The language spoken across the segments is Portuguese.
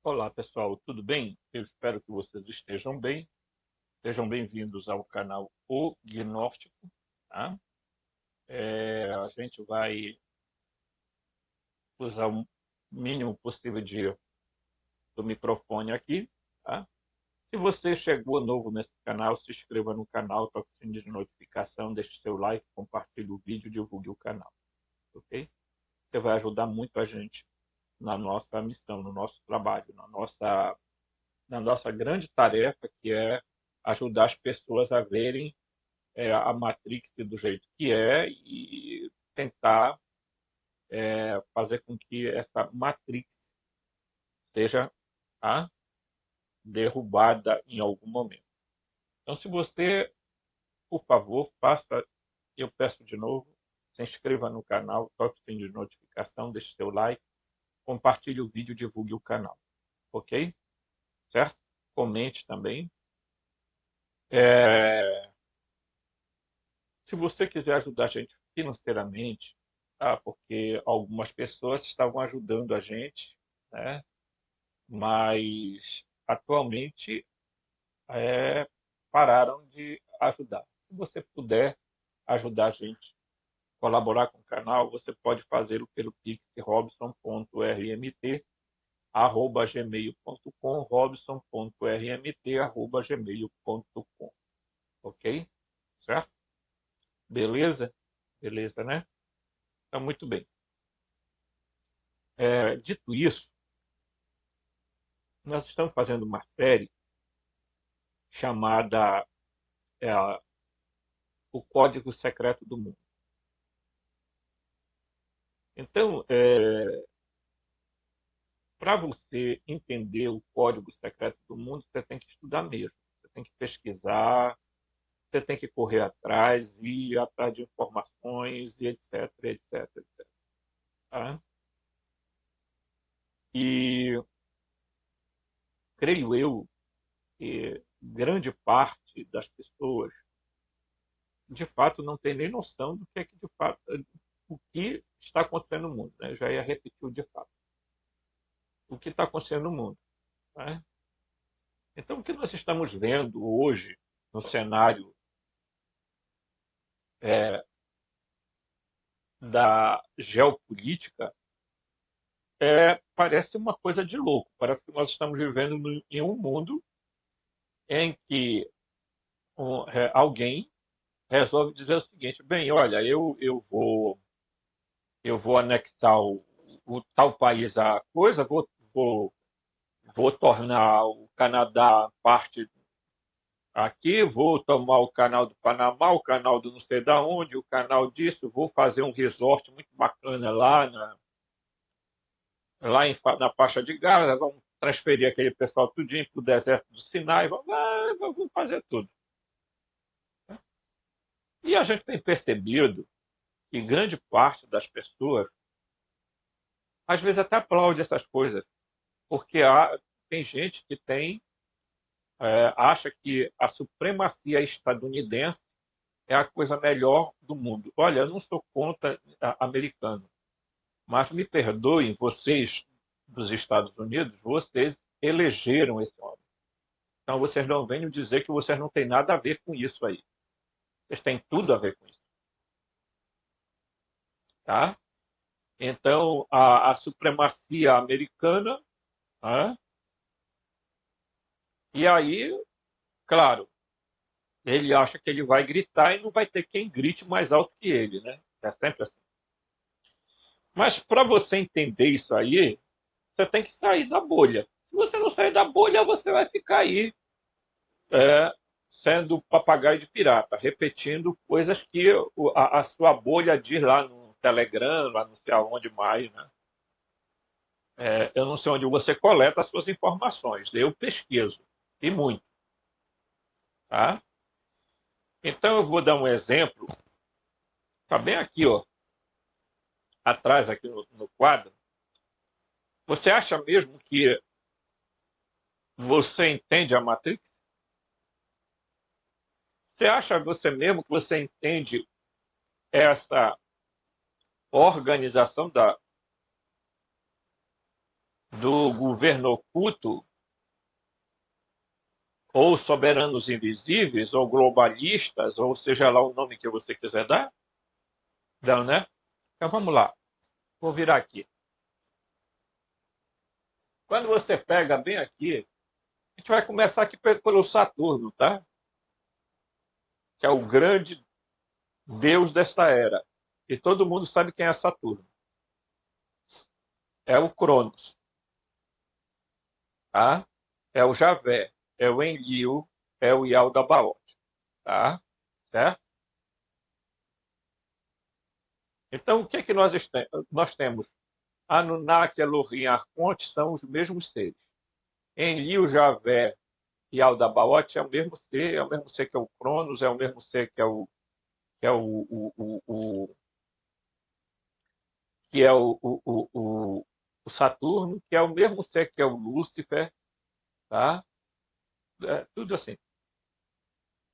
Olá, pessoal, tudo bem? Eu espero que vocês estejam bem. Sejam bem-vindos ao canal O Gnóstico. Tá? A gente vai usar o mínimo possível do microfone aqui. Tá? Se você chegou novo nesse canal, se inscreva no canal, toque o sininho de notificação, deixe seu like, compartilhe o vídeo, divulgue o canal. Ok? Você vai ajudar muito a gente na nossa missão, no nosso trabalho, na nossa grande tarefa, que é ajudar as pessoas a verem a Matrix do jeito que é e tentar fazer com que essa Matrix seja tá, derrubada em algum momento. Então, se você, por favor, faça, eu peço de novo, se inscreva no canal, toque o sininho de notificação, deixe seu like, compartilhe o vídeo, divulgue o canal, ok? Certo? Comente também. É, Se você quiser ajudar a gente financeiramente, tá? Porque algumas pessoas estavam ajudando a gente, né? Mas atualmente é, pararam de ajudar. Se você puder ajudar a gente, colaborar com o canal, você pode fazê-lo pelo Pix robson.rmt@gmail.com, robson.rmt@gmail.com, ok? Certo? Beleza? Beleza, né? Então, muito bem. Dito isso, nós estamos fazendo uma série chamada é, O Código Secreto do Mundo. Então, para você entender o Código Secreto do Mundo, você tem que estudar mesmo. Você tem que pesquisar, você tem que correr atrás, ir atrás de informações, e etc, etc, etc. Tá? E creio eu que grande parte das pessoas, de fato, não tem nem noção do que é que de fato o que está acontecendo no mundo. Né? Eu já ia repetir o de fato. O que está acontecendo no mundo. Né? Então, o que nós estamos vendo hoje no cenário é, da geopolítica parece uma coisa de louco. Parece que nós estamos vivendo em um mundo em que alguém resolve dizer o seguinte: bem, olha, eu vou anexar o tal país à coisa, vou tornar o Canadá parte aqui, vou tomar o canal do Panamá, o canal do não sei da onde, o canal disso, vou fazer um resort muito bacana na faixa de Gaza, vamos transferir aquele pessoal tudinho para o deserto do Sinai, vamos fazer tudo. E a gente tem percebido que grande parte das pessoas, às vezes até aplaude essas coisas, porque tem gente que acha que a supremacia estadunidense é a coisa melhor do mundo. Olha, eu não sou contra americano, mas me perdoem, vocês dos Estados Unidos, vocês elegeram esse homem. Então vocês não venham dizer que vocês não têm nada a ver com isso aí. Vocês têm tudo a ver com isso, tá? Então a supremacia americana, tá? E aí, claro, ele acha que ele vai gritar e não vai ter quem grite mais alto que ele, né? É sempre assim. Mas para você entender isso aí, você tem que sair da bolha. Se você não sair da bolha, você vai ficar aí é, sendo papagaio de pirata, repetindo coisas que a sua bolha diz lá no Telegram, lá não sei aonde mais, né? Eu não sei onde você coleta as suas informações. Eu pesquiso, e muito. Tá? Então eu vou dar um exemplo. Está bem aqui, ó, atrás, aqui no quadro. Você acha mesmo que você entende a Matrix? Você acha você mesmo que você entende essa organização do governo oculto, ou soberanos invisíveis, ou globalistas, ou seja lá o nome que você quiser dar? Não, né? Então vamos lá. Vou virar aqui. Quando você pega bem aqui, a gente vai começar aqui pelo Saturno, tá? Que é o grande deus desta era. E todo mundo sabe quem é Saturno. É o Cronos, tá? É o Javé, é o Enlil, é o Yaldabaoth, tá? Certo? Então, o que é que nós temos? Anunnaki, Elohim, Arconte são os mesmos seres. Enlil, Javé e Aldabaoth é o mesmo ser que é o Cronos, é o mesmo ser que é que é o Saturno, que é o mesmo ser que é o Lúcifer, tá? É, tudo assim.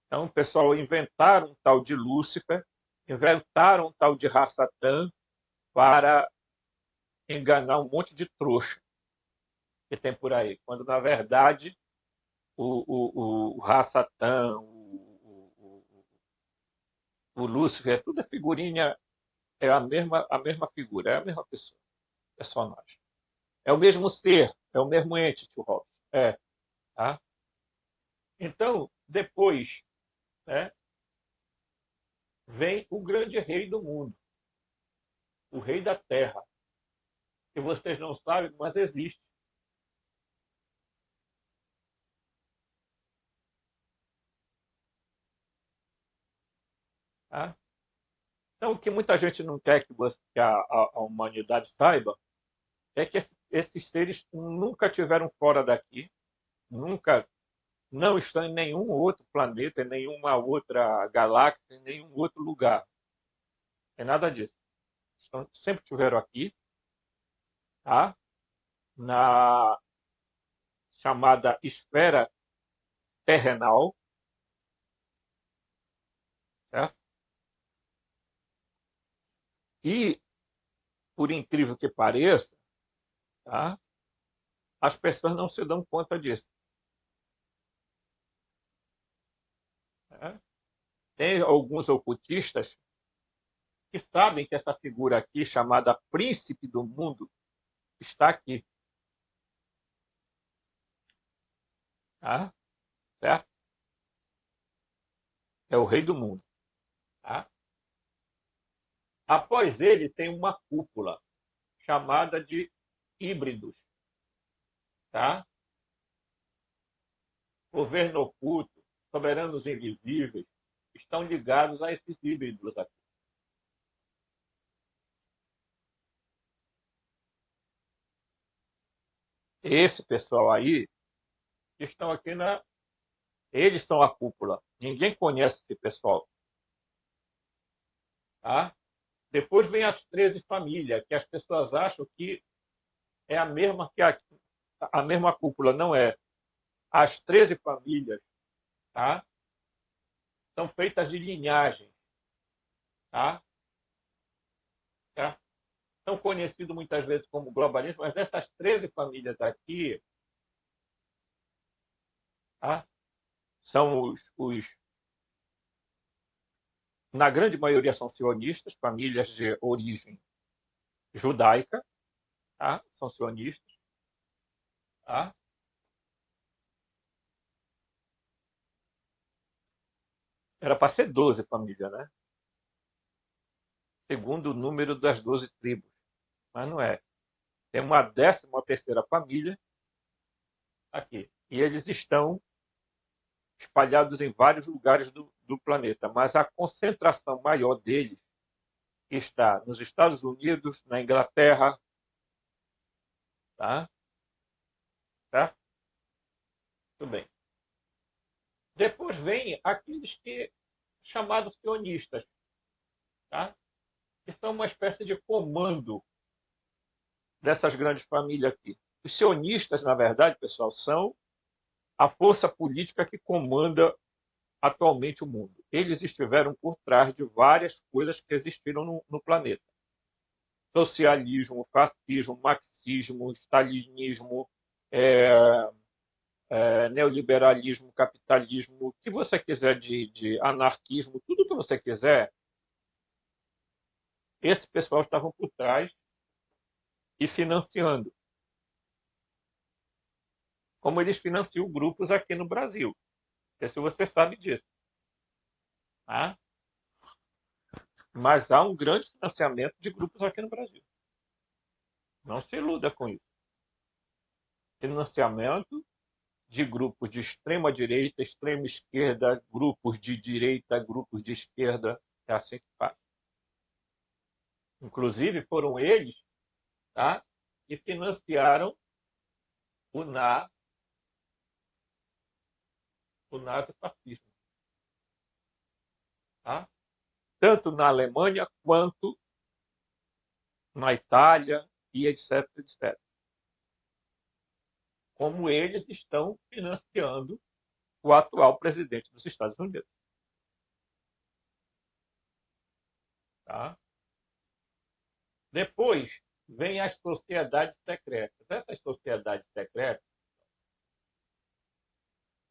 Então, o pessoal inventaram um tal de Lúcifer, inventaram um tal de Rassatã para enganar um monte de trouxa que tem por aí, quando na verdade o Rassatã, o Lúcifer, tudo é figurinha, é a mesma figura, é a mesma pessoa, personagem. É o mesmo ser, é o mesmo ente, tio Robson. É, tá? Então, depois, né, vem o grande rei do mundo, o rei da terra, que vocês não sabem, mas existe. Tá? Então, o que muita gente não quer que a humanidade saiba é que esses seres nunca tiveram fora daqui, nunca não estão em nenhum outro planeta, em nenhuma outra galáxia, em nenhum outro lugar. É nada disso. Sempre estiveram aqui, tá? Na chamada esfera terrenal, certo? E, por incrível que pareça, tá? As pessoas não se dão conta disso. Né? Tem alguns ocultistas que sabem que essa figura aqui, chamada príncipe do mundo, está aqui. Tá? Certo? É o rei do mundo. Tá? Após ele, tem uma cúpula chamada de híbridos. Tá? Governo oculto, soberanos invisíveis, estão ligados a esses híbridos aqui. Esse pessoal aí estão aqui na. Eles são a cúpula. Ninguém conhece esse pessoal. Tá? Depois vem as 13 famílias, que as pessoas acham que é a mesma que a mesma cúpula. Não é. As 13 famílias, tá? São feitas de linhagem. Tá? Tá? São conhecidos muitas vezes como globalistas, mas essas 13 famílias aqui, tá? São na grande maioria são sionistas, famílias de origem judaica, tá? São sionistas, tá? Era para ser 12 famílias, né? Segundo o número das 12 tribos, mas não é. Tem uma 13ª família aqui, e eles estão espalhados em vários lugares do planeta, mas a concentração maior deles está nos Estados Unidos, na Inglaterra, tá? Tá? Tudo bem. Depois vem aqueles que chamados sionistas, tá? Que são uma espécie de comando dessas grandes famílias aqui. Os sionistas, na verdade, pessoal, são a força política que comanda atualmente o mundo. Eles estiveram por trás de várias coisas que existiram no planeta. socialismo, fascismo, marxismo, stalinismo, é, neoliberalismo, capitalismo, o que você quiser de anarquismo, tudo que você quiser, esse pessoal estavam por trás e financiando, como eles financiam grupos aqui no Brasil. Não sei se você sabe disso. Tá? Mas há um grande financiamento de grupos aqui no Brasil. Não se iluda com isso. Financiamento de grupos de extrema direita, extrema esquerda, grupos de direita, grupos de esquerda. É assim que faz. Inclusive, foram eles, tá, que financiaram o, na, o nazifascismo. Tá? Tanto na Alemanha quanto na Itália e etc, etc. Como eles estão financiando o atual presidente dos Estados Unidos. Tá? Depois vem as sociedades secretas. Essas sociedades secretas,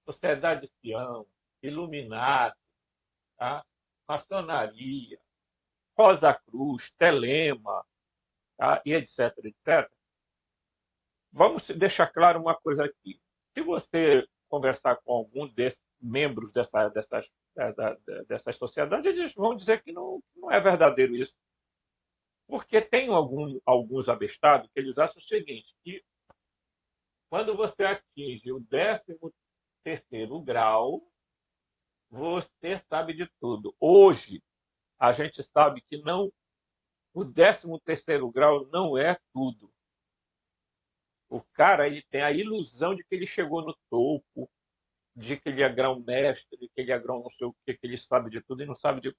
Sociedade de Sião, Illuminati, tá? Maçonaria, Rosa Cruz, Telema, tá? E etc, etc. Vamos deixar claro uma coisa aqui. Se você conversar com algum desses membros dessas sociedades, eles vão dizer que não é verdadeiro isso. Porque tem alguns abestados que eles acham o seguinte, que quando você atinge o 13º grau, você sabe de tudo. Hoje, a gente sabe que não, o 13º grau não é tudo. O cara ele tem a ilusão de que ele chegou no topo, de que ele é grão-mestre, de que ele é grão não sei o que ele sabe de tudo e não sabe de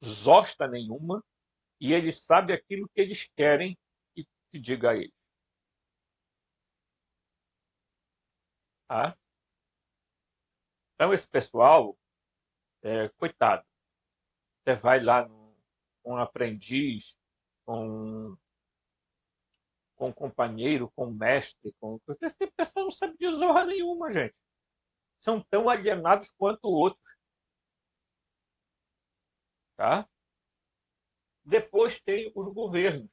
zosta nenhuma, e ele sabe aquilo que eles querem que se diga a ele. Tá? Então, esse pessoal, coitado, você vai lá com um aprendiz, com um companheiro, com um mestre, esse pessoal não sabe de zorra nenhuma, gente. São tão alienados quanto outros. Tá? Depois tem os governos.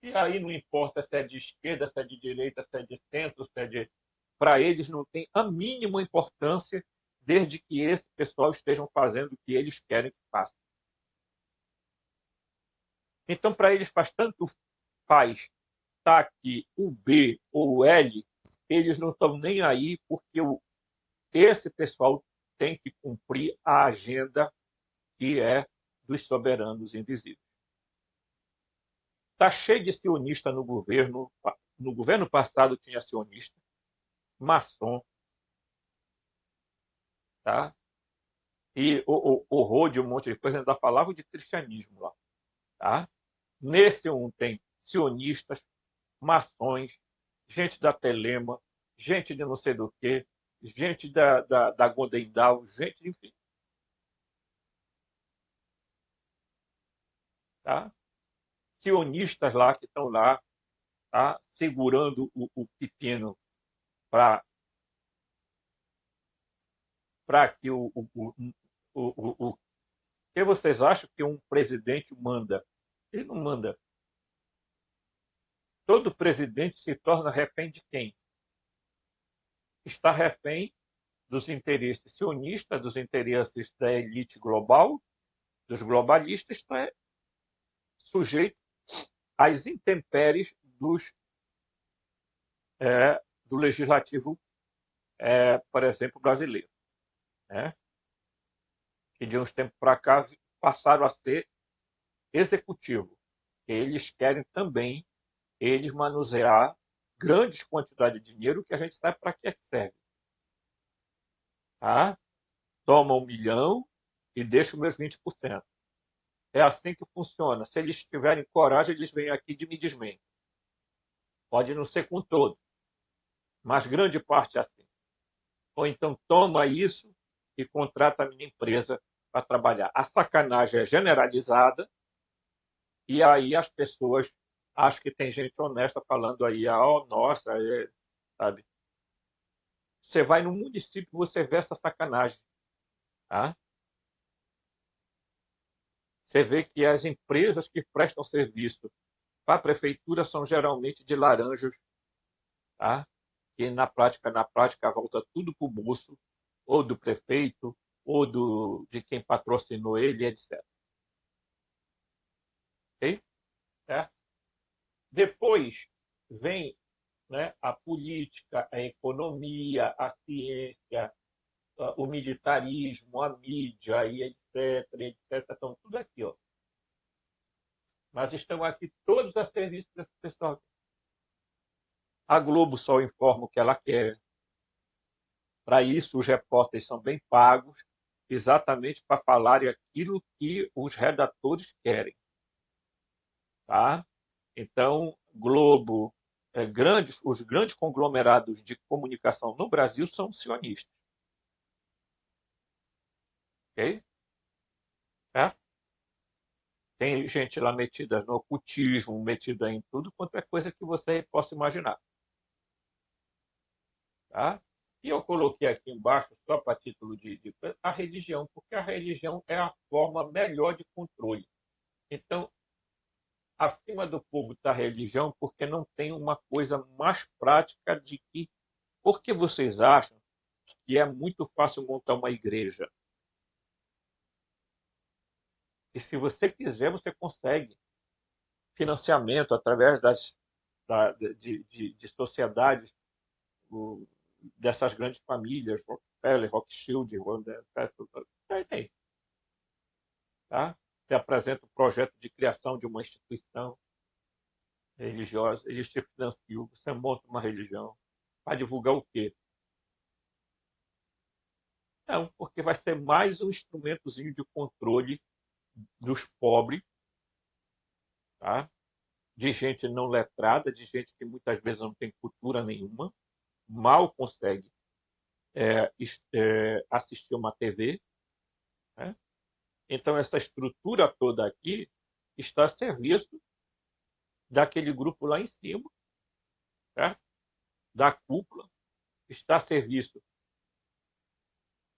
E aí não importa se é de esquerda, se é de direita, se é de centro, se é de. Para eles não tem a mínima importância, desde que esse pessoal estejam fazendo o que eles querem que faça. Então, para eles faz estar aqui o B ou o L, eles não estão nem aí, porque esse pessoal tem que cumprir a agenda que é dos soberanos invisíveis. Está cheio de sionista no governo. No governo passado tinha sionista, maçom, tá? E o Rode, um monte de coisa, ainda falava de cristianismo lá. Tá? Nesse tem sionistas, maçons, gente da Telema, gente de não sei do que, gente da Golden Dawn, gente, enfim. Tá? Sionistas lá que estão lá, tá? Segurando o pepino para que o que vocês acham que um presidente manda? Ele não manda. Todo presidente se torna refém de quem? Está refém dos interesses sionistas, dos interesses da elite global, dos globalistas, está sujeito às intempéries do legislativo, por exemplo, brasileiro, né? Que de uns tempos para cá passaram a ser executivo. Eles querem também eles manusear grandes quantidades de dinheiro que a gente sabe para que serve. Tá? Toma 1 milhão e deixa os meus 20%. É assim que funciona. Se eles tiverem coragem, eles vêm aqui de me desmente. Pode não ser com todo, mas grande parte é assim. Ou então toma isso e contrata a minha empresa para trabalhar. A sacanagem é generalizada, E aí as pessoas acham que tem gente honesta falando aí, oh, nossa, sabe? Você vai no município, você vê essa sacanagem, tá? Você vê que as empresas que prestam serviço para a prefeitura são geralmente de laranjas, tá? Que na prática volta tudo para o bolso, ou do prefeito, ou de quem patrocinou ele, etc. Ok? É. Depois vem, né, a política, a economia, a ciência, o militarismo, a mídia, e etc, etc. Estão tudo aqui, ó. Mas estão aqui todos a serviço desse pessoal. A Globo só informa o que ela quer. Para isso, os repórteres são bem pagos, exatamente para falarem aquilo que os redatores querem. Tá? Então, Globo, os grandes conglomerados de comunicação no Brasil são sionistas. Ok? É? Tem gente lá metida no ocultismo, metida em tudo quanto é coisa que você possa imaginar. Tá? E eu coloquei aqui embaixo, só para título de a religião, porque a religião é a forma melhor de controle. Então, acima do povo está a religião, porque não tem uma coisa mais prática de que. Por que vocês acham que é muito fácil montar uma igreja? E se você quiser, você consegue financiamento através de sociedades dessas grandes famílias, Rockefeller, Rothschild, tem, tá? Você apresenta o projeto de criação de uma instituição religiosa, eles te financiam, você monta uma religião. Para divulgar o quê? Não, porque vai ser mais um instrumentozinho de controle dos pobres, tá? De gente não letrada, de gente que muitas vezes não tem cultura nenhuma, mal consegue assistir uma TV. Né? Então, essa estrutura toda aqui está a serviço daquele grupo lá em cima, certo? Da cúpula, está a serviço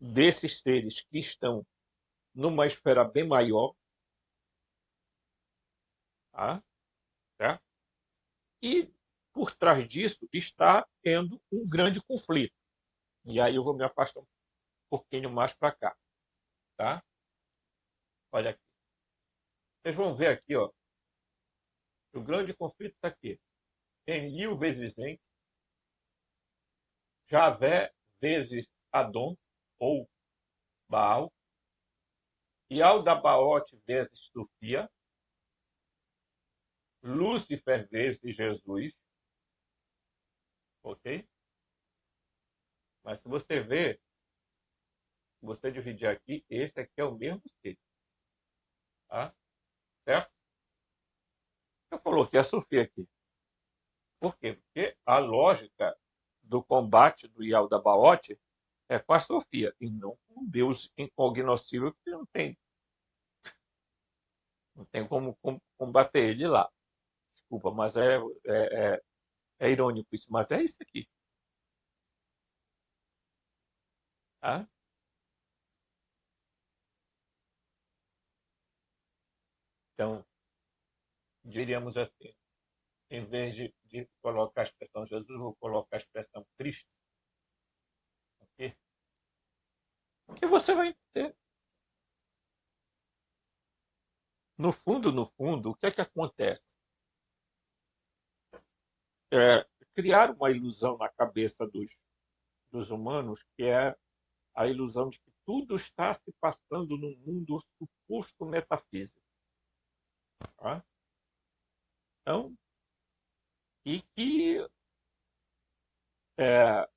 desses seres que estão numa esfera bem maior, tá? Certo? E por trás disso está tendo um grande conflito. E aí eu vou me afastar um pouquinho mais para cá, tá? Olha aqui. Vocês vão ver aqui, ó. O grande conflito está aqui. Enlil vezes En, Javé vezes Adon, ou Baal, Yaldabaoth vezes Sofia, Lúcifer vezes Jesus, ok? Mas se você ver, se você dividir aqui, esse aqui é o mesmo ser, tá? Certo? Eu coloquei a Sofia aqui. Por quê? Porque a lógica do combate do Yaldabaoth é com a Sofia, e não com Deus incognoscível, que não tem como combater ele lá. Desculpa, mas é irônico isso, mas é isso aqui. Tá? Então, diríamos assim, em vez de colocar a expressão Jesus, vou colocar a expressão Cristo. Ok? Porque você vai entender. No fundo, o que é que acontece? Criar uma ilusão na cabeça dos humanos, que é a ilusão de que tudo está se passando num mundo suposto metafísico. Tá? Então, e que é,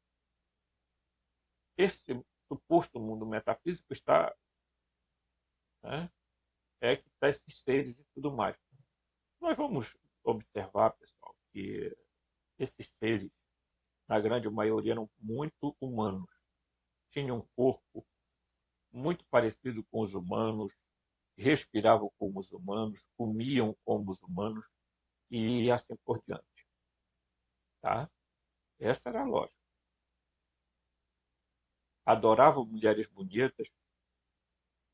esse suposto mundo metafísico está, né, que está esses seres e tudo mais. Nós vamos observar, pessoal, que esses seres, na grande maioria, eram muito humanos. Tinham um corpo muito parecido com os humanos, respiravam como os humanos, comiam como os humanos e assim por diante. Tá? Essa era a lógica. Adoravam mulheres bonitas,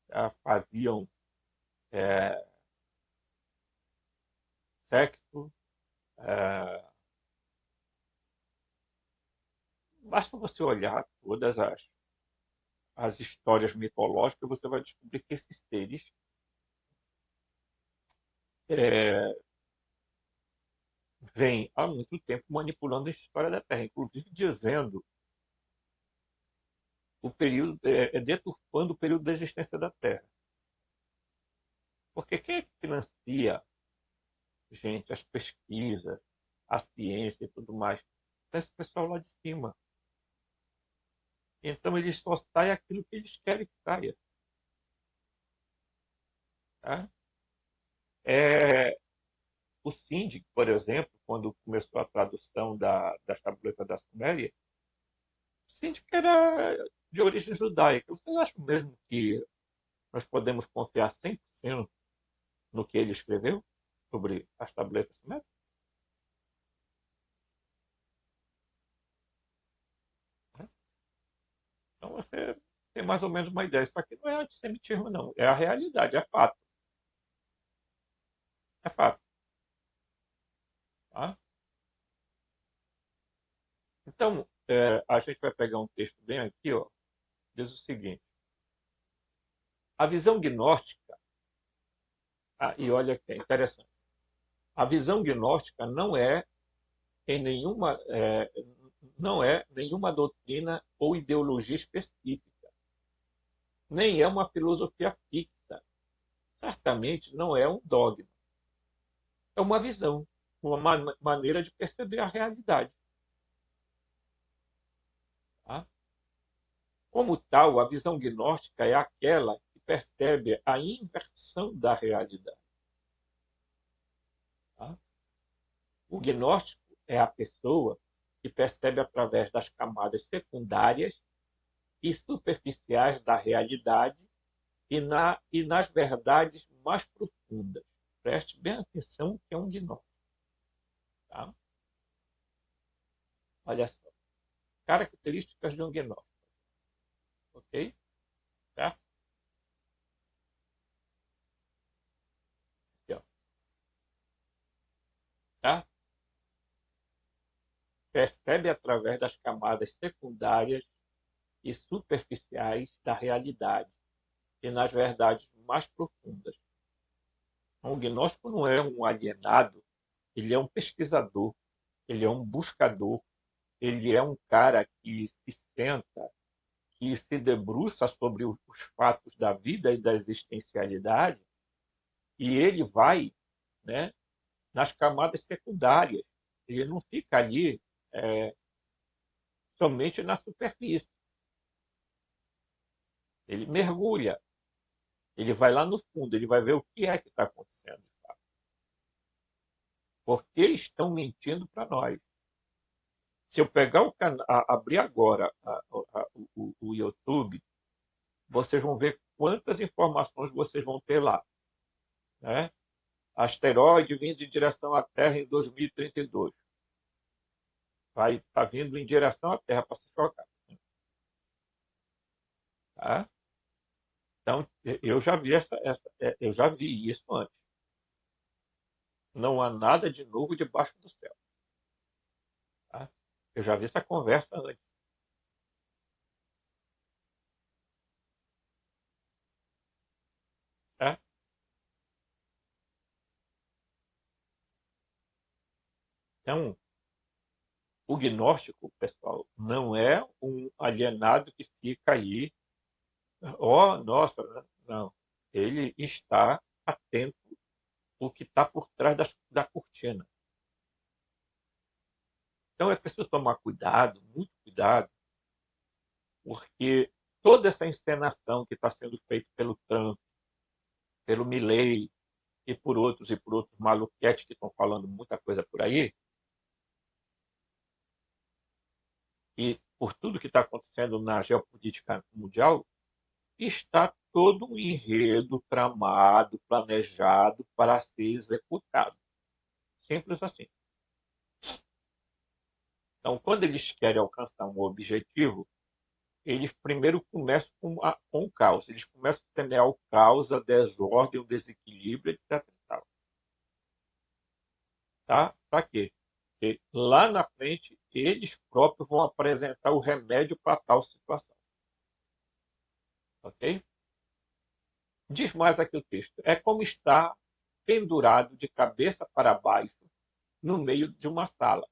tá? Faziam sexo. é, Basta você olhar todas as histórias mitológicas, você vai descobrir que esses seres é, vêm há muito tempo manipulando a história da Terra, inclusive dizendo o período, deturpando o período da existência da Terra. Porque quem é que financia, gente, as pesquisas, a ciência e tudo mais? É esse pessoal lá de cima. Então eles só saem aquilo que eles querem que saia. Tá? É, o Síndic, por exemplo, quando começou a tradução das tabuletas da Suméria, o Síndic era de origem judaica. Vocês acham mesmo que nós podemos confiar 100% no que ele escreveu sobre as tabletas sumérias? Então você tem mais ou menos uma ideia. Isso aqui não é antissemitismo, não. É a realidade, é fato. É fato. Tá? Então, a gente vai pegar um texto bem aqui, ó, diz o seguinte: a visão gnóstica, e olha que é interessante, a visão gnóstica em nenhuma, não é nenhuma doutrina ou ideologia específica, nem é uma filosofia fixa, certamente não é um dogma, é uma visão, uma maneira de perceber a realidade. Tá? Como tal, a visão gnóstica é aquela que percebe a inversão da realidade. Tá? O gnóstico é a pessoa que percebe através das camadas secundárias e superficiais da realidade e nas verdades mais profundas. Preste bem atenção que é um gnóstico. Tá? Olha só. Características de um gnóstico. Ok? Tá? Aqui, ó. Tá? Percebe através das camadas secundárias e superficiais da realidade e nas verdades mais profundas. Um gnóstico não é um alienado, ele é um pesquisador, ele é um buscador, ele é um cara que se senta, que se debruça sobre os fatos da vida e da existencialidade, e ele vai, né, nas camadas secundárias. Ele não fica ali é, somente na superfície. Ele mergulha, ele vai lá no fundo, ele vai ver o que é que está acontecendo. Porque estão mentindo para nós. Se eu pegar o canal, abrir agora o YouTube, vocês vão ver quantas informações vocês vão ter lá. Né? Asteroide vindo em direção à Terra em 2032. Vai estar vindo em direção à Terra para se chocar. Tá? Então, eu já vi eu já vi isso antes. Não há nada de novo debaixo do céu. Tá? Eu já vi essa conversa antes. Tá? Então, o gnóstico, pessoal, não é um alienado que fica aí, oh, nossa, não. Ele está atento ao que está por trás da cortina. Então é preciso tomar cuidado, muito cuidado, porque toda essa encenação que está sendo feita pelo Trump, pelo Milley e por outros maluquetes que estão falando muita coisa por aí, e por tudo que está acontecendo na geopolítica mundial, está todo um enredo tramado, planejado para ser executado. Simples assim. Então, quando eles querem alcançar um objetivo, eles primeiro começam com o caos. Eles começam a semear o caos, a desordem, o desequilíbrio, etc. Tá? Para quê? Porque lá na frente, eles próprios vão apresentar o remédio para tal situação. Ok? Diz mais aqui o texto. É como estar pendurado de cabeça para baixo no meio de uma sala.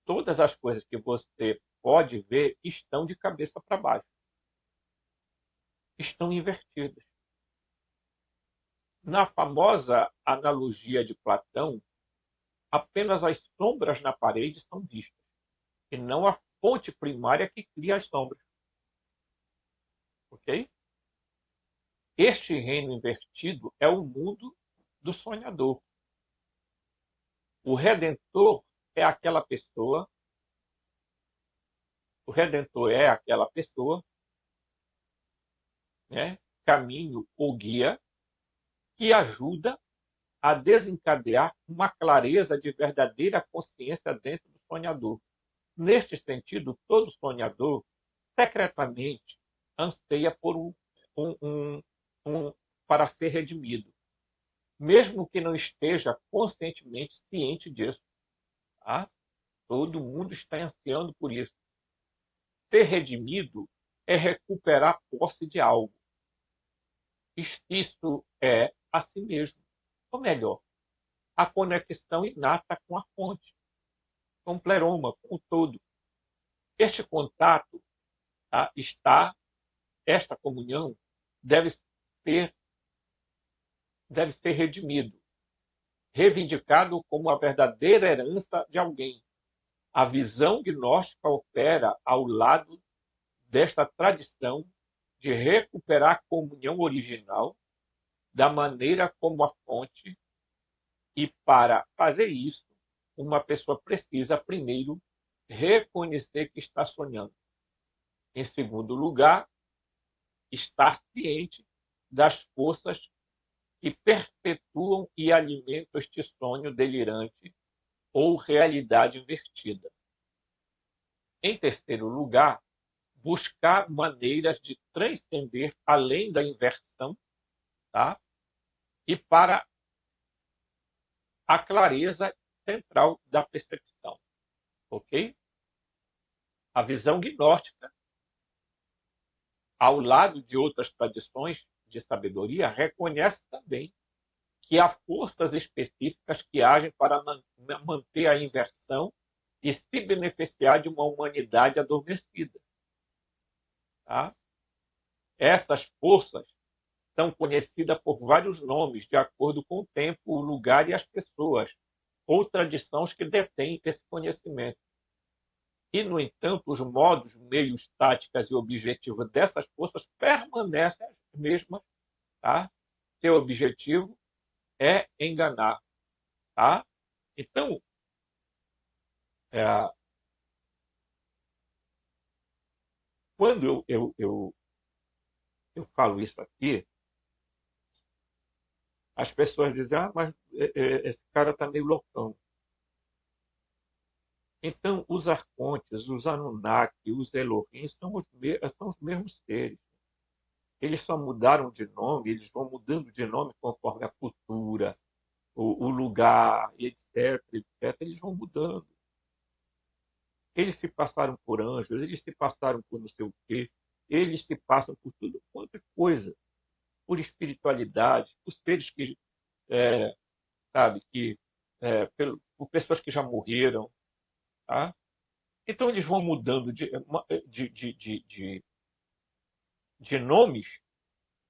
Todas as coisas que você pode ver estão de cabeça para baixo. Estão invertidas. Na famosa analogia de Platão, apenas as sombras na parede são vistas, e não a fonte primária que cria as sombras. Ok? Este reino invertido é o mundo do sonhador. O redentor é aquela pessoa, né, caminho ou guia, que ajuda a desencadear uma clareza de verdadeira consciência dentro do sonhador. Neste sentido, todo sonhador secretamente anseia por um, um, um, para ser redimido, mesmo que não esteja conscientemente ciente disso. Tá? Todo mundo está ansiando por isso. Ser redimido é recuperar posse de algo. Isso é a si mesmo. Ou melhor, a conexão inata com a fonte, com o pleroma, com o todo. Este contato, tá, esta comunhão deve ser, deve ser redimido, reivindicado como a verdadeira herança de alguém. A visão gnóstica opera ao lado desta tradição de recuperar a comunhão original da maneira como a fonte, e para fazer isso, uma pessoa precisa primeiro reconhecer que está sonhando. Em segundo lugar, estar ciente das forças que perpetuam e alimentam este sonho delirante ou realidade invertida. Em terceiro lugar, buscar maneiras de transcender além da inversão, tá? E para a clareza central da percepção, ok? A visão gnóstica, ao lado de outras tradições de sabedoria, reconhece também que há forças específicas que agem para manter a inversão e se beneficiar de uma humanidade adormecida. Tá? Essas forças são conhecidas por vários nomes, de acordo com o tempo, o lugar e as pessoas, ou tradições que detêm esse conhecimento. E, no entanto, os modos, meios, táticas e objetivos dessas forças permanecem as mesmas. Tá? Seu objetivo é enganar. Tá? Então, é, quando eu falo isso aqui, as pessoas dizem, mas esse cara está meio loucão. Então, os arcontes, os Anunnaki, os Elohim são os mesmos seres. Eles só mudaram de nome, eles vão mudando de nome conforme a cultura, o lugar, etc, etc. Eles vão mudando. Eles se passaram por anjos, eles se passaram por não sei o quê, eles se passam por tudo quanto é coisa, por espiritualidade, por seres que, é, sabe, que, por pessoas que já morreram, tá? Então eles vão mudando de, de, de, de, de nomes,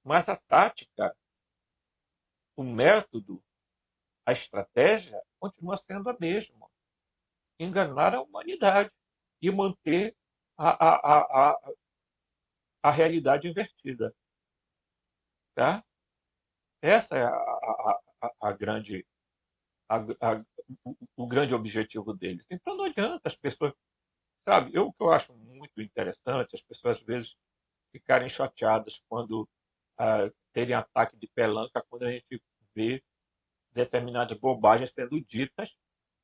mas a tática, o método, a estratégia continua sendo a mesma. Enganar a humanidade e manter a, a, a, a, a realidade invertida. Tá? Essa é a grande, o grande objetivo deles. Então não adianta as pessoas, sabe? O que eu acho muito interessante, as pessoas às vezes ficarem chateadas quando terem ataque de pelanca, quando a gente vê determinadas bobagens sendo ditas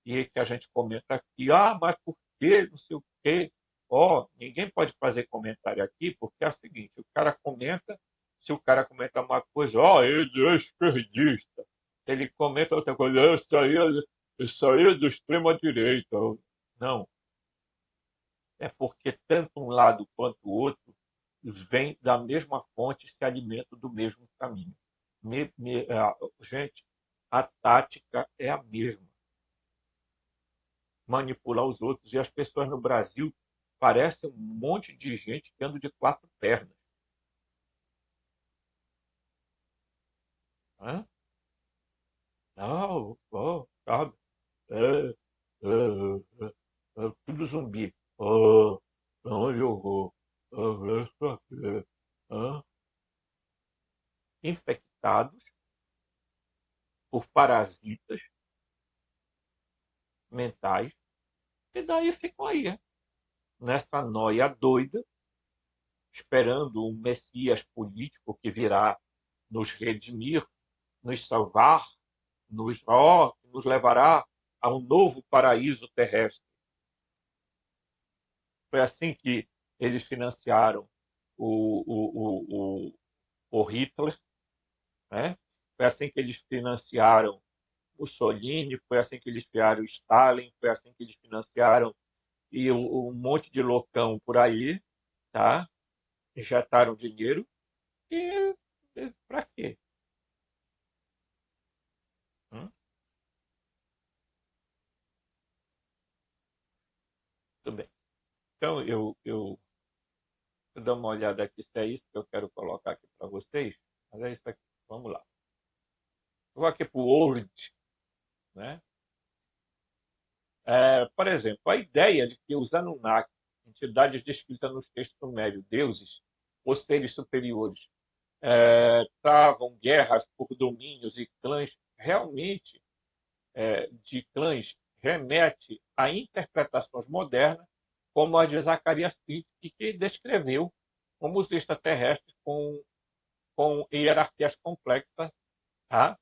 e que a gente comenta aqui, mas por quê? Não sei o quê. Ninguém pode fazer comentário aqui, porque é o seguinte, o cara comenta, se o cara comenta uma coisa, ele é esquerdista. Ele comenta outra coisa, isso aí é do extrema-direita. Não, é porque tanto um lado quanto o outro vêm da mesma fonte e se alimentam do mesmo caminho. Gente, a tática é a mesma. Manipular os outros. E as pessoas no Brasil parecem um monte de gente que anda de quatro pernas. Hã? Não, sabe? É, tudo zumbi. Não, eu vou. Isso aqui. Infectados por parasitas mentais. E daí ficam aí, nessa noia doida, esperando um messias político que virá nos redimir, nos salvar, nos levará a um novo paraíso terrestre. Foi assim que eles financiaram o Hitler, né? Foi assim que eles financiaram Mussolini, foi assim que eles financiaram Stalin, foi assim que eles financiaram e um monte de loucão por aí, tá? Injetaram dinheiro e para quê? Hum? Tudo bem. Então, eu dou uma olhada aqui se é isso que eu quero colocar aqui para vocês, mas é isso aqui. Vamos lá. Eu vou aqui para o Word, né? Por exemplo, a ideia de que os Anunnaki, entidades descritas nos textos sumérios, deuses ou seres superiores, travam guerras por domínios e clãs, realmente de clãs remete a interpretações modernas, como a de Zacarias Sitchin, que descreveu como os extraterrestres com hierarquias complexas. Tá?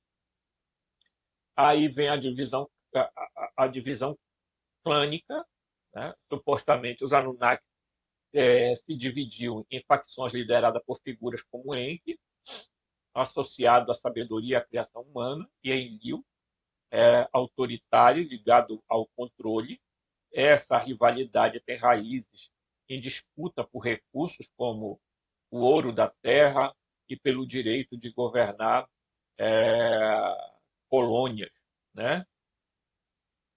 Aí vem a divisão clânica, né? Supostamente os Anunnaki se dividiam em facções lideradas por figuras como Enki, associado à sabedoria e à criação humana, e Enlil, autoritário, ligado ao controle. Essa rivalidade tem raízes em disputa por recursos como o ouro da terra e pelo direito de governar colônias, né?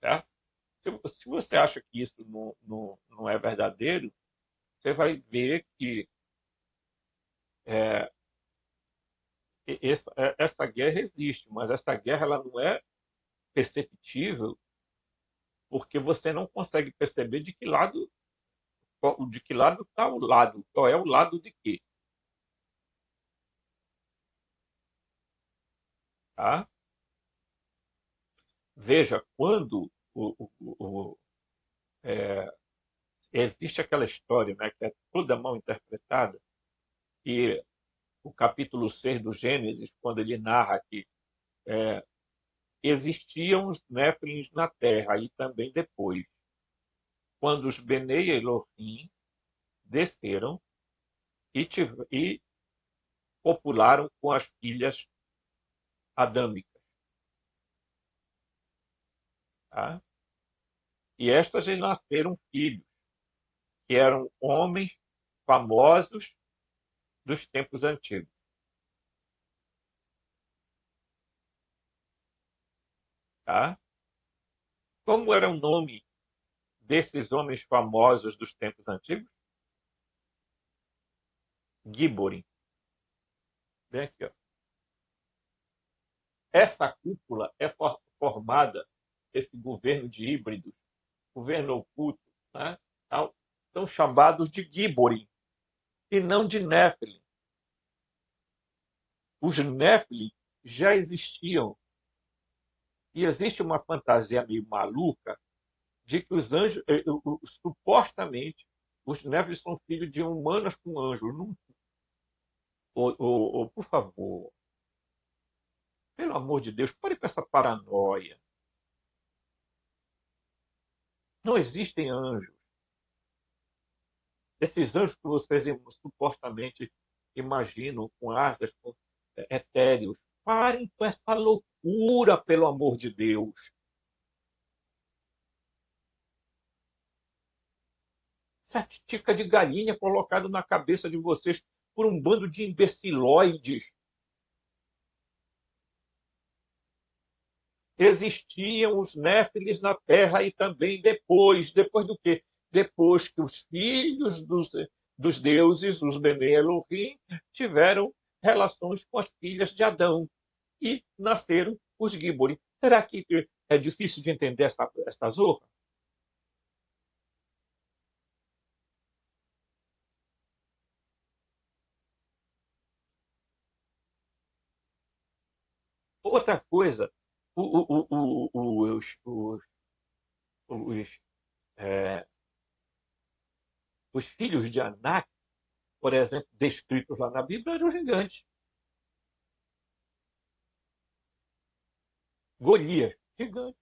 Certo? Se você acha que isso não é verdadeiro, você vai ver que é, essa guerra existe, mas essa guerra ela não é perceptível porque você não consegue perceber de que lado está o lado, qual é o lado de quê, tá? Veja, quando existe aquela história, né, que é toda mal interpretada, e o capítulo 6 do Gênesis, quando ele narra que existiam os Néfilins na Terra, e também depois, quando os Bene Elohim desceram e popularam com as filhas adâmicas. Tá? E estas nasceram filhos, que eram homens famosos dos tempos antigos. Tá? Como era o nome desses homens famosos dos tempos antigos? Giborim. Bem aqui, ó. Essa cúpula é formada, esse governo de híbridos, governo oculto, né? São chamados de Giborim e não de Nephilim. Os Nephilim já existiam. E existe uma fantasia meio maluca de que os anjos, supostamente, os Nephilim são filhos de humanos com anjos. Não, Por favor, pelo amor de Deus, pare com essa paranoia. Não existem anjos. Esses anjos que vocês supostamente imaginam com asas, com etéreos. Parem com essa loucura, pelo amor de Deus. Essa tica de galinha colocada na cabeça de vocês por um bando de imbecilóides. Existiam os néfilis na terra e também depois. Depois do quê? Depois que os filhos dos deuses, os Bene Elohim, tiveram relações com as filhas de Adão e nasceram os Gibori. Será que é difícil de entender essa zorra? Outra coisa, os, é, os filhos de Anak, por exemplo, descritos lá na Bíblia, eram gigantes. Golias, gigante.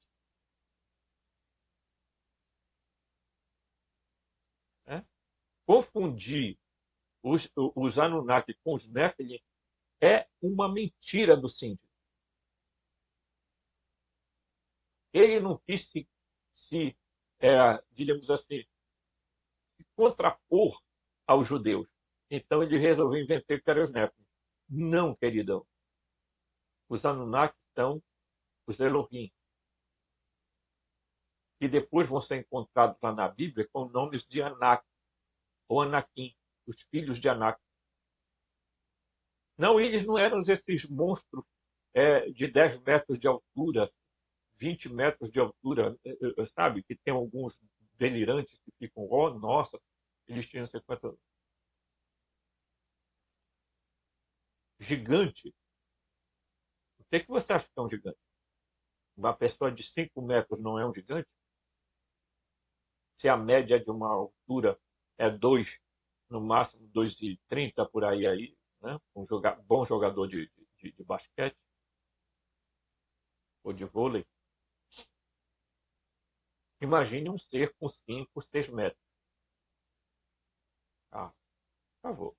Né? Confundir os Anunnaki com os Nephilim é uma mentira do síndico. Ele não quis digamos assim, se contrapor aos judeus. Então ele resolveu inventar que eram os Nephilim. Não, queridão. Os Anunnaki são os Elohim, que depois vão ser encontrados lá na Bíblia com nomes de Anak, ou Anakim, os filhos de Anak. Não, eles não eram esses monstros de 10 metros de altura, 20 metros de altura, sabe? Que tem alguns delirantes que ficam, oh, nossa, eles tinham 50 gigante. O que, é que você acha que é um gigante? Uma pessoa de 5 metros não é um gigante? Se a média de uma altura é 2, no máximo 2,30 por aí, né? Bom jogador de basquete ou de vôlei. Imagine um ser com 5, 6 metros. Ah, por favor.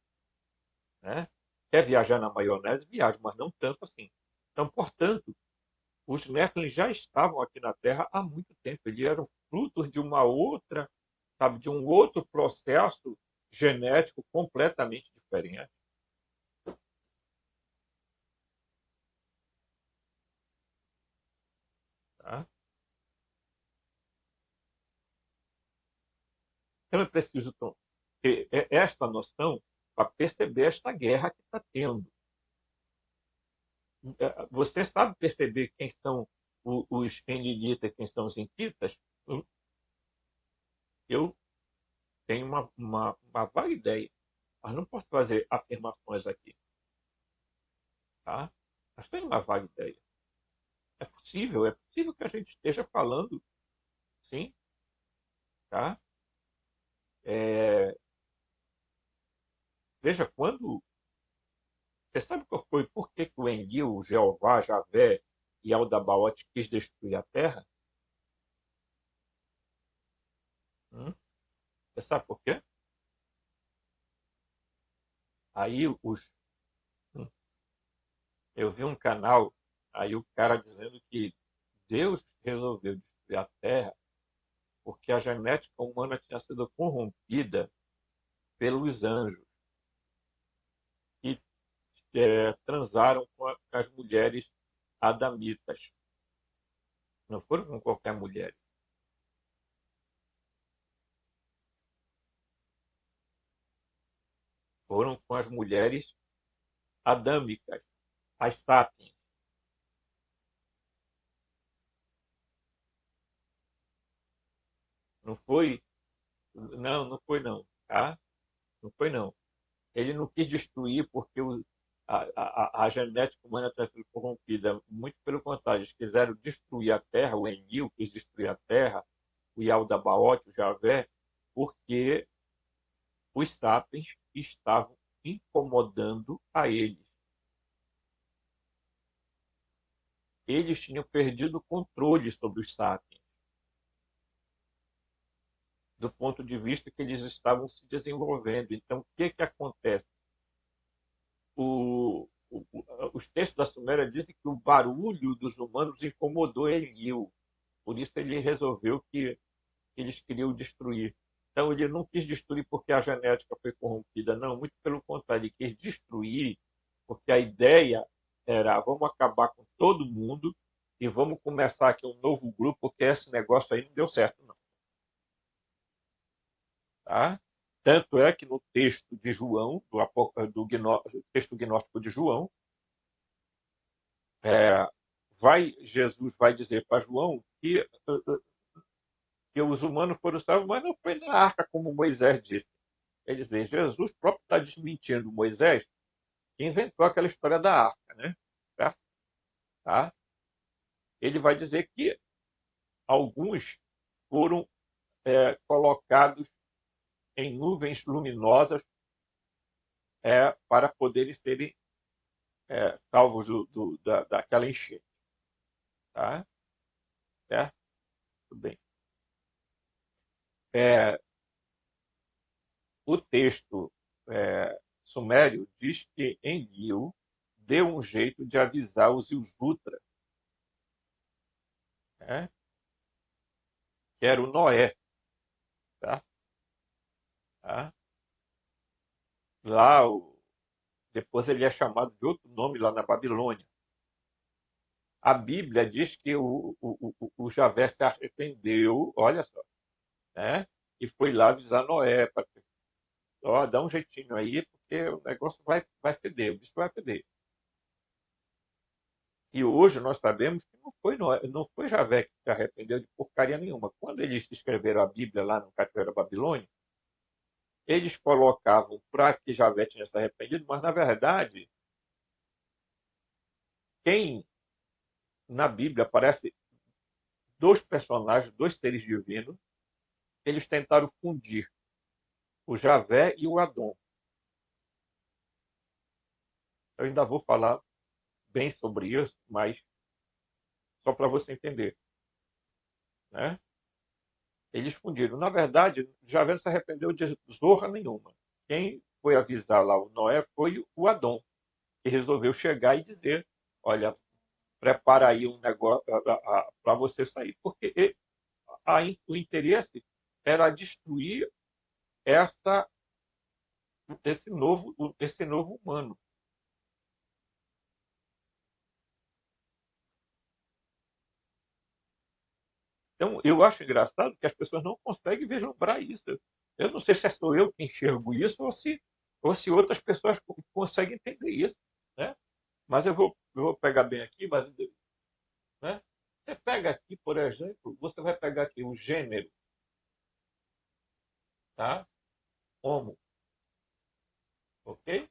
Né? Quer viajar na maionese? Viaja, mas não tanto assim. Então, portanto, os Nephilim já estavam aqui na Terra há muito tempo. Eles eram frutos de uma outra, sabe, de um outro processo genético completamente diferente. Tá? Então, é preciso ter esta noção para perceber esta guerra que está tendo. Você sabe perceber quem são os enlilitas e quem são os inquitas? Eu tenho uma vaga ideia, mas não posso fazer afirmações aqui. Tá? Mas tenho uma vaga ideia. É possível que a gente esteja falando, sim, tá? É, veja, quando. Você sabe qual foi? Por que o Enlil, o Jeová, Javé e Aldabaote quis destruir a terra? Hum? Você sabe por quê? Aí hum, eu vi um canal, aí o cara dizendo que Deus resolveu destruir a terra porque a genética humana tinha sido corrompida pelos anjos que transaram com as mulheres adamitas. Não foram com qualquer mulher. Foram com as mulheres adâmicas, as sapiens. Não foi, não foi não, tá? Não foi não. Ele não quis destruir porque a genética humana tinha sido corrompida. Muito pelo contrário, eles quiseram destruir a Terra, o Enlil quis destruir a Terra, o Yaldabaoth, o Javé, porque os sapiens estavam incomodando a eles. Eles tinham perdido o controle sobre os sapiens, do ponto de vista que eles estavam se desenvolvendo. Então, o que acontece? Os textos da Suméria dizem que o barulho dos humanos incomodou Enlil. Por isso ele resolveu que eles queriam destruir. Então ele não quis destruir porque a genética foi corrompida, não. Muito pelo contrário, ele quis destruir porque a ideia era vamos acabar com todo mundo e vamos começar aqui um novo grupo, porque esse negócio aí não deu certo, não. Tá? Tanto é que no texto de João, texto gnóstico de João, Jesus vai dizer para João que os humanos foram salvos, mas não foi na arca, como Moisés disse. Quer dizer, Jesus próprio está desmentindo Moisés, que inventou aquela história da arca, né? Tá? Ele vai dizer que alguns foram colocados em nuvens luminosas para poderem serem salvos daquela enchente. Tá? Certo? Tudo bem. O texto sumério diz que Enlil deu um jeito de avisar os Ilzutra, né? Que era o Noé. Tá? Tá? Lá, depois ele é chamado de outro nome lá na Babilônia. A Bíblia diz que o Javé se arrependeu, olha só, né? E foi lá avisar Noé, para dá um jeitinho aí, porque o negócio vai feder, o bicho vai feder. E hoje nós sabemos que não foi Noé, não foi Javé que se arrependeu de porcaria nenhuma. Quando eles escreveram a Bíblia lá no cativeiro da Babilônia, eles colocavam para que Javé tinha se arrependido, mas na verdade, quem na Bíblia aparece dois personagens, dois seres divinos, eles tentaram fundir o Javé e o Adão. Eu ainda vou falar bem sobre isso, mas só para você entender. Né? Eles fundiram. Na verdade, Javé não se arrependeu de zorra nenhuma. Quem foi avisar lá o Noé foi o Adão, que resolveu chegar e dizer: olha, prepara aí um negócio para você sair. Porque o interesse era destruir esse novo humano. Então, eu acho engraçado que as pessoas não conseguem vislumbrar isso. Eu não sei se sou eu que enxergo isso ou se outras pessoas conseguem entender isso. Né? Mas eu vou pegar bem aqui, né? Você pega aqui, por exemplo, você vai pegar aqui o gênero, tá? Homo, ok?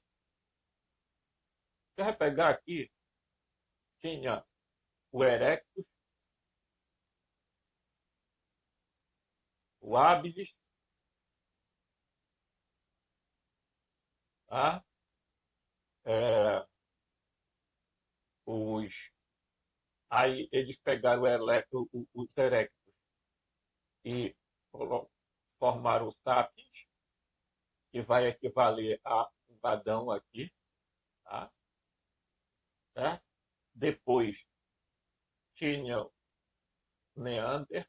Você vai pegar aqui, tinha o erectus, o habilis, tá? É, os, aí eles pegaram os erectus e formaram o sapiens, que vai equivaler a um Adão aqui, tá? Certo? Depois tinha o Neander,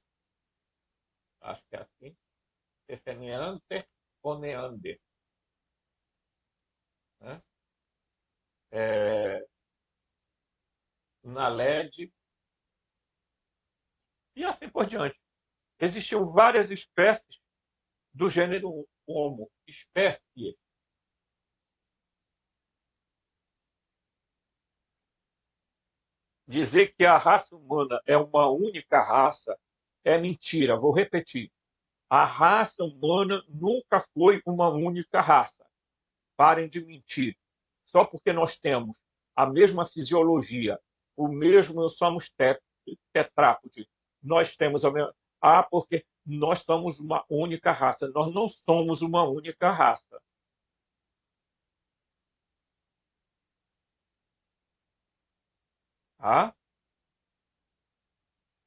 acho que é assim. Esse é Neander ou Neander. Né? Na LED e assim por diante. Existiam várias espécies do gênero Homo, espécie. Dizer que a raça humana é uma única raça é mentira. Vou repetir. A raça humana nunca foi uma única raça. Parem de mentir. Só porque nós temos a mesma fisiologia, o mesmo, nós somos tetrápodes, nós temos a mesma. Ah, porque nós somos uma única raça. Nós não somos uma única raça. Tá?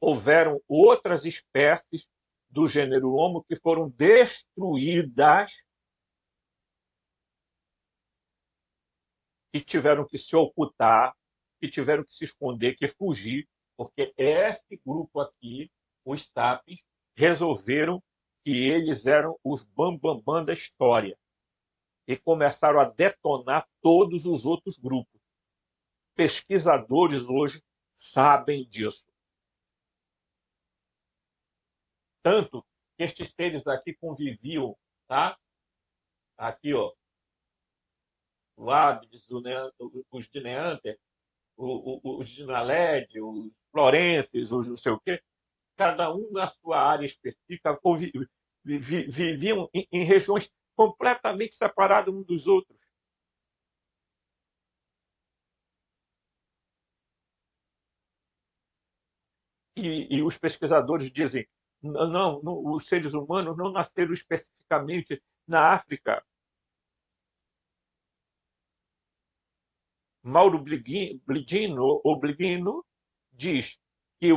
Houveram outras espécies do gênero Homo que foram destruídas, que tiveram que se ocultar, que tiveram que se esconder, que fugir, porque esse grupo aqui, os sapiens, resolveram que eles eram os bambambam bam, bam da história e começaram a detonar todos os outros grupos. Pesquisadores hoje sabem disso. Tanto que estes seres aqui conviviam, tá? Aqui, ó, o Hábitos, os de Neander, os de Naled, os florenses, os não sei o quê, cada um na sua área específica, viviam em regiões completamente separadas uns dos outros. E os pesquisadores dizem, não, os seres humanos não nasceram especificamente na África. Mauro Bligino diz que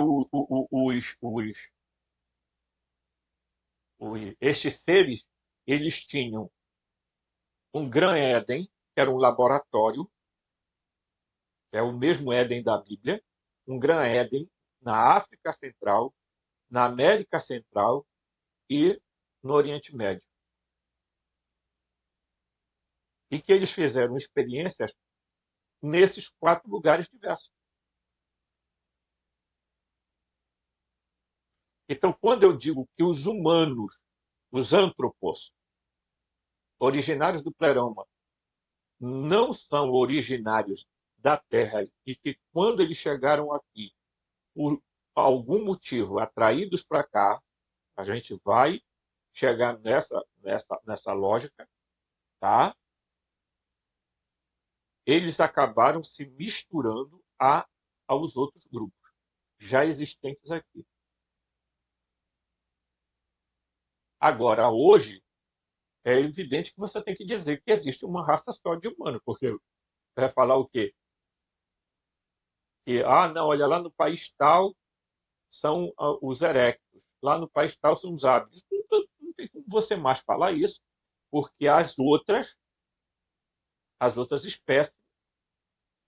estes seres eles tinham um Gran Éden, que era um laboratório, que é o mesmo Éden da Bíblia, um Gran Éden na África Central, na América Central e no Oriente Médio. E que eles fizeram experiências nesses 4 lugares diversos. Então, quando eu digo que os humanos, os antropos, originários do Pleroma, não são originários da Terra e que quando eles chegaram aqui, por algum motivo, atraídos para cá, a gente vai chegar nessa lógica, tá? Eles acabaram se misturando aos outros grupos já existentes aqui. Agora, hoje, é evidente que você tem que dizer que existe uma raça só de humano, porque vai falar o quê? Que, não, olha, lá no país tal são os erectos, lá no país tal são os hábitos. Não tem como você mais falar isso, porque as outras espécies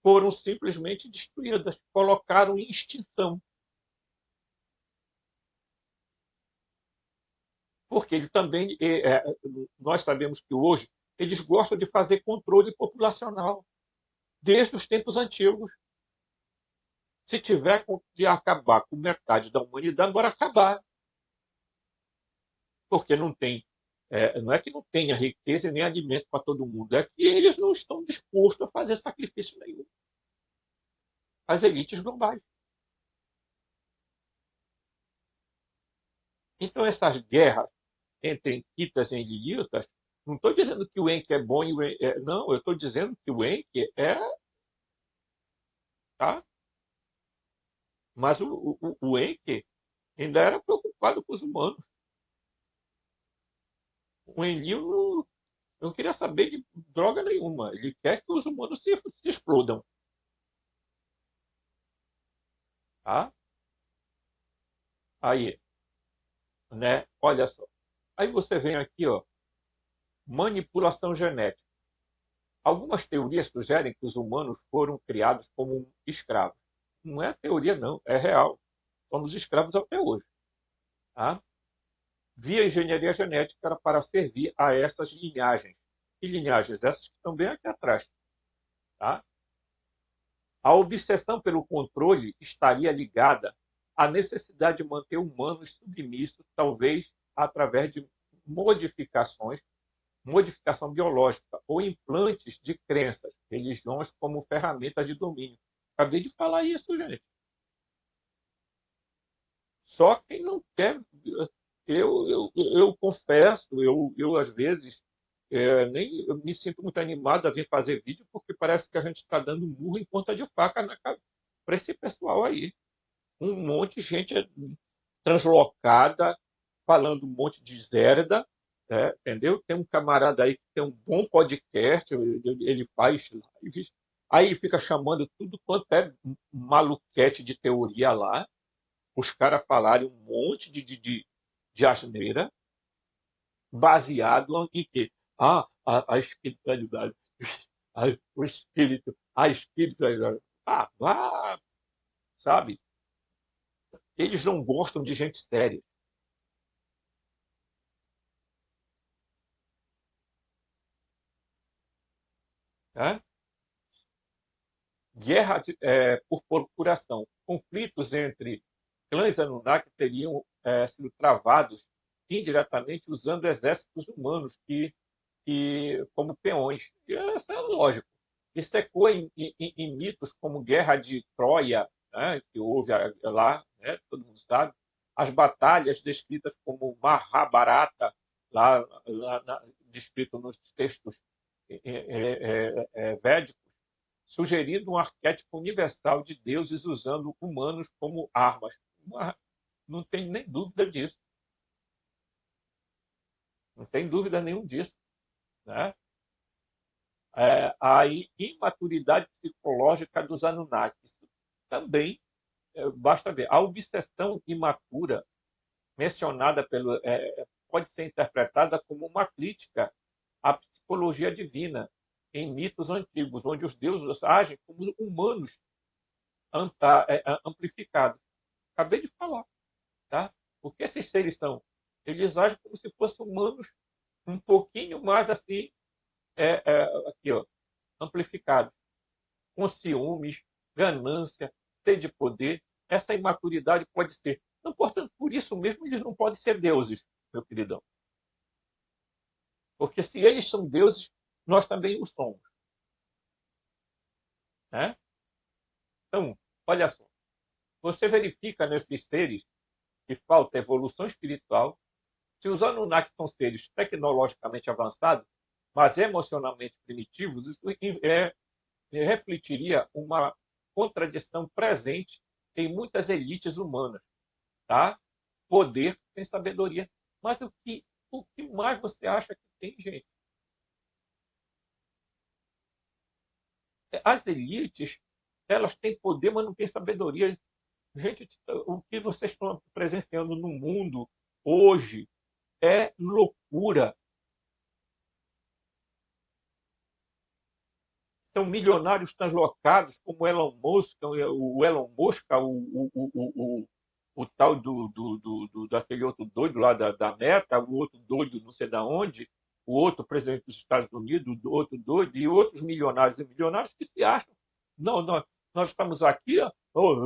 foram simplesmente destruídas, colocaram em extinção. Porque ele também, nós sabemos que hoje eles gostam de fazer controle populacional, desde os tempos antigos. Se tiver de acabar com metade da humanidade, bora acabar. Porque não é que não tenha riqueza e nem alimento para todo mundo, é que eles não estão dispostos a fazer sacrifício nenhum. As elites globais. Então, essas guerras entre Enkitas e Enlilitas, não estou dizendo que o Enki é bom e o Enki não, eu estou dizendo que o Enki é. Tá? Mas o Enki ainda era preocupado com os humanos. O Enlil não queria saber de droga nenhuma. Ele quer que os humanos se explodam. Tá? Aí, né? Olha só. Aí você vem aqui, ó, manipulação genética. Algumas teorias sugerem que os humanos foram criados como escravos. Não é teoria, não, é real. Somos escravos até hoje. Tá? Via engenharia genética para servir a essas linhagens. Que linhagens? Essas que estão bem aqui atrás. Tá? A obsessão pelo controle estaria ligada à necessidade de manter humanos submissos, talvez através de modificação biológica ou implantes de crenças, religiões como ferramentas de domínio. Acabei de falar isso, gente. Só quem não quer. Eu confesso, eu às vezes nem eu me sinto muito animado a vir fazer vídeo, porque parece que a gente está dando murro em ponta de faca para esse pessoal aí. Um monte de gente translocada, falando um monte de zerda, entendeu? Tem um camarada aí que tem um bom podcast, ele faz lives, Aí fica chamando tudo quanto é maluquete de teoria lá, os caras falarem um monte de asneira, baseado em quê? A espiritualidade, o espírito, a espiritualidade. Vá, sabe? Eles não gostam de gente séria. Né? Guerra por procuração. Conflitos entre clãs Anunnaki teriam sido travados indiretamente usando exércitos humanos como peões. Isso é lógico. Isso ecoa em mitos como Guerra de Troia, né, que houve lá, né, todo mundo sabe, as batalhas descritas como Mahabharata, descrito nos textos védicos, sugerindo um arquétipo universal de deuses usando humanos como armas. Não tem nem dúvida disso. Não tem dúvida nenhuma disso. Né? A imaturidade psicológica dos Anunnakis. Também, basta ver, a obsessão imatura mencionada pode ser interpretada como uma crítica à psicologia divina em mitos antigos, onde os deuses agem como humanos amplificados. Acabei de falar. Tá? O que esses seres são? Eles agem como se fossem humanos um pouquinho mais assim, aqui, ó, amplificados, com ciúmes, ganância, sede de poder. Essa imaturidade pode ser. Então, portanto, por isso mesmo eles não podem ser deuses, meu queridão. Porque se eles são deuses, nós também o somos. Né? Então, olha só. Você verifica nesses seres que falta evolução espiritual. Se os Anunnaki são seres tecnologicamente avançados, mas emocionalmente primitivos, isso refletiria uma contradição presente em muitas elites humanas. Tá? Poder sem sabedoria. Mas o que mais você acha que tem, gente? As elites, elas têm poder, mas não têm sabedoria. Gente, o que vocês estão presenciando no mundo hoje é loucura. São milionários translocados, como o Elon Musk, o tal daquele outro doido lá da Meta, o outro doido não sei da onde, o outro presidente dos Estados Unidos, o outro doido, e outros milionários e milionários que se acham. Não, nós estamos aqui, nós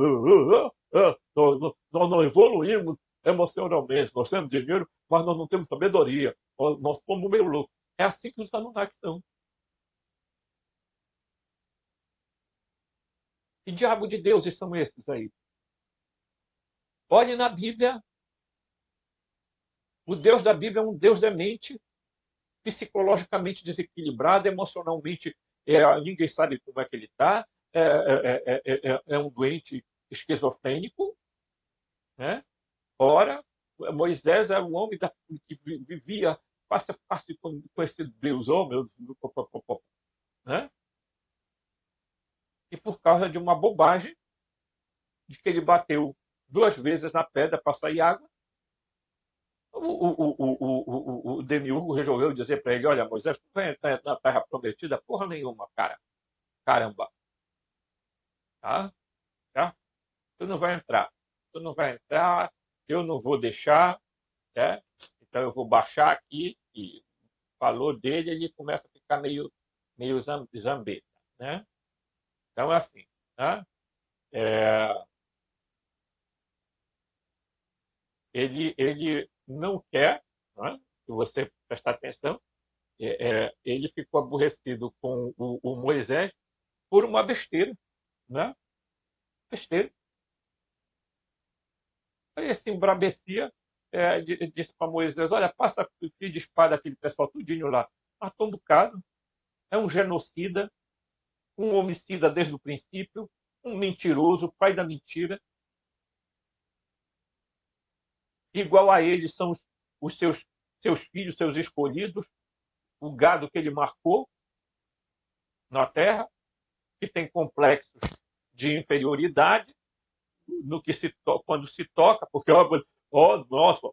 não evoluímos emocionalmente, nós temos dinheiro, mas nós não temos sabedoria, nós somos meio loucos. É assim que os Anunnaki são. Que diabo de deuses são esses aí? Olhe na Bíblia. O Deus da Bíblia é um Deus demente, psicologicamente desequilibrado, emocionalmente ninguém sabe como é que ele está. É um doente esquizofrênico. Né? Ora, Moisés era um homem que vivia face a face com esse Deus, oh meu Deus, né? E por causa de uma bobagem, de que ele bateu 2 vezes na pedra para sair água, o Demiurgo resolveu dizer para ele: Olha, Moisés, tu vai entrar na terra prometida porra nenhuma, cara. Caramba. Tá? Tá? Tu não vai entrar. Tu não vai entrar, eu não vou deixar. Né? Então eu vou baixar aqui. E falou dele, ele começa a ficar meio zambeta. Né? Então, assim, né? É, ele não quer, né? Se você prestar atenção, ele ficou aborrecido com o Moisés por uma besteira, né? Besteira. Aí se embrabecia, disse para Moisés: Olha, passa fio de espada aquele pessoal tudinho lá. Matou um bocado, é um genocida, um homicida desde o princípio, um mentiroso, pai da mentira. Igual a ele são os seus filhos, seus escolhidos, o gado que ele marcou na terra. que tem complexos de inferioridade no que quando se toca, porque, nossa,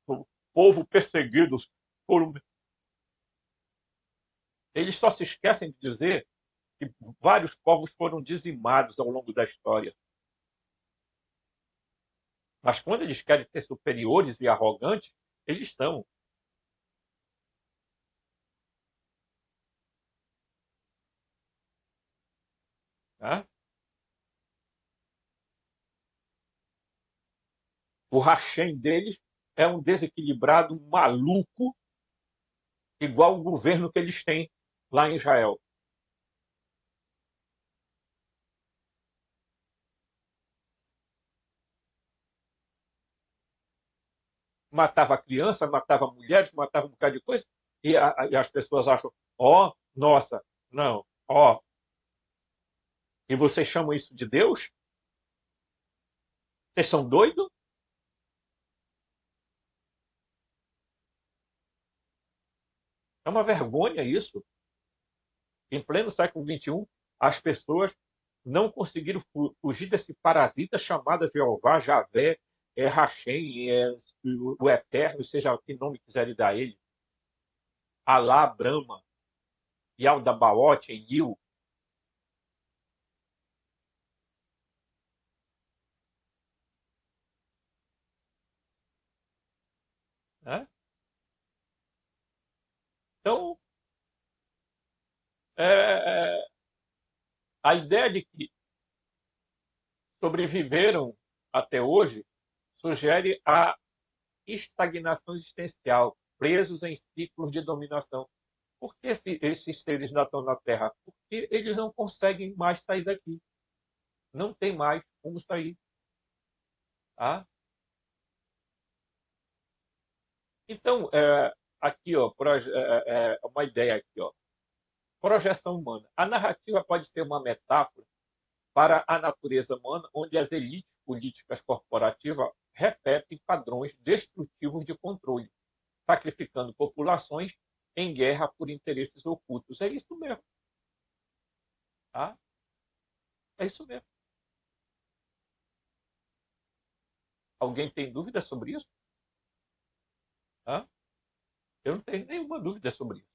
o povo perseguido foram. Eles só se esquecem de dizer que vários povos foram dizimados ao longo da história. Mas quando eles querem ser superiores e arrogantes, eles são. Né? O Hashem deles é um desequilibrado maluco, igual o governo que eles têm lá em Israel. Matava criança, matava mulheres, matava um bocado de coisa, e as pessoas acham, nossa, não, e vocês chamam isso de Deus? Vocês são doidos? É uma vergonha isso. Em pleno século XXI, as pessoas não conseguiram fugir desse parasita chamado Jeová, Javé, Hashem, o Eterno, seja que nome quiserem dar a ele, Alá, Brahma, Yaldabaoth, Enlil. Né? Então, é, a ideia de que sobreviveram até hoje sugere a estagnação existencial, presos em ciclos de dominação. Por que esses seres ainda estão na Terra? Porque eles não conseguem mais sair daqui. Não tem mais como sair. Tá? Então, aqui, uma ideia aqui, projeção humana. A narrativa pode ser uma metáfora para a natureza humana, onde as elites políticas corporativas repetem padrões destrutivos de controle, sacrificando populações em guerra por interesses ocultos. É isso mesmo. Tá? É isso mesmo. Alguém tem dúvida sobre isso? Tá? Eu não tenho nenhuma dúvida sobre isso.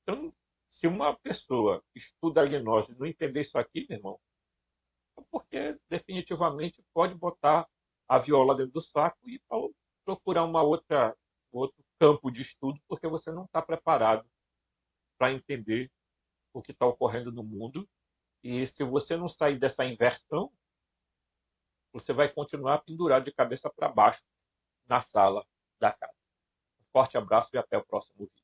Então, se uma pessoa estuda a gnose e não entender isso aqui, meu irmão, é porque definitivamente pode botar a viola dentro do saco e procurar outro campo de estudo, porque você não está preparado para entender o que está ocorrendo no mundo. E se você não sair dessa inversão, você vai continuar pendurado de cabeça para baixo na sala da casa. Um forte abraço e até o próximo vídeo.